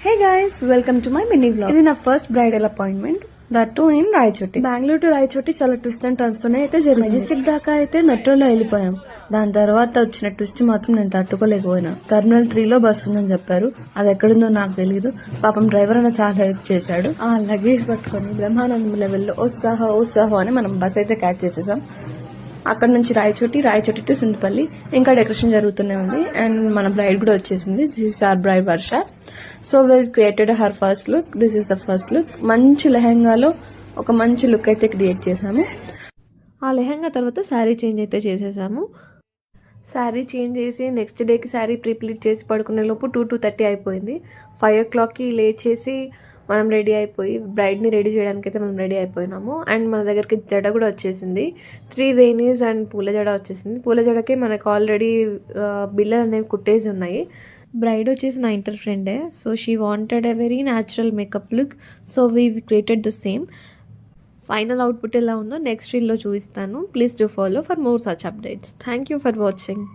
Hey guys, welcome to my mini vlog. ఇది నా first bridal appointment, that to in Rayachoti. Bengaluru to Rayachoti చాలా twist and turns తోనే అయితే జరిగింది. మెజెస్టిక్ దాకా అయితే మెట్రోలో వెళ్ళిపోయాం. దాని తర్వాత వచ్చిన ట్విస్ట్ మాత్రం నేను తట్టుకోలేకపోయినా. టర్మినల్ 3 లో బస్సు ఉందని చెప్పారు. అది ఎక్కడుందో నాకు తెలియదు. పాపం డ్రైవర్ అన్న చాలా హెల్ప్ చేశాడు. ఆ లగేజ్ పట్టుకొని బ్రహ్మానందం లెవెల్లో ఓసాహో అని మనం బస్ అయితే క్యాచ్ చేసేసాం. అక్కడ నుంచి రాయచోటి టు సుండిపల్లి ఇంకా డెకరేషన్ జరుగుతూనే ఉంది. అండ్ మన బ్రైడ్ కూడా వచ్చేసింది. This is our braid Varsha. So we created her first look. This is the first look. మంచి లెహెంగాలో ఒక మంచి లుక్ అయితే క్రియేట్ చేసాము. ఆ లెహెంగా తర్వాత శారీ చేంజ్ అయితే చేసేసాము. శారీ చేంజ్ చేసి నెక్స్ట్ డేకి శారీ ప్రీప్లీట్ చేసి పడుకునే లోపు 2:30 అయిపోయింది. 5 o'clockకి లేచేసి మనం రెడీ అయిపోయి బ్రైడ్ని రెడీ చేయడానికి అయితే మనం రెడీ అయిపోయినాము. అండ్ మన దగ్గరికి జడ కూడా వచ్చేసింది. 3 వేణీస్ అండ్ పూల జడ వచ్చేసింది. పూల జడకి మనకు ఆల్రెడీ బిల్లలు అనేవి కుట్టేసి ఉన్నాయి. బ్రైడ్ వచ్చేసి నా ఇంటర్ ఫ్రెండే. So she wanted a very natural makeup look. So we created the same. Final output ఎలా ఉందో నెక్స్ట్ రీల్లో చూపిస్తాను. Please do follow for more such updates. Thank you for watching.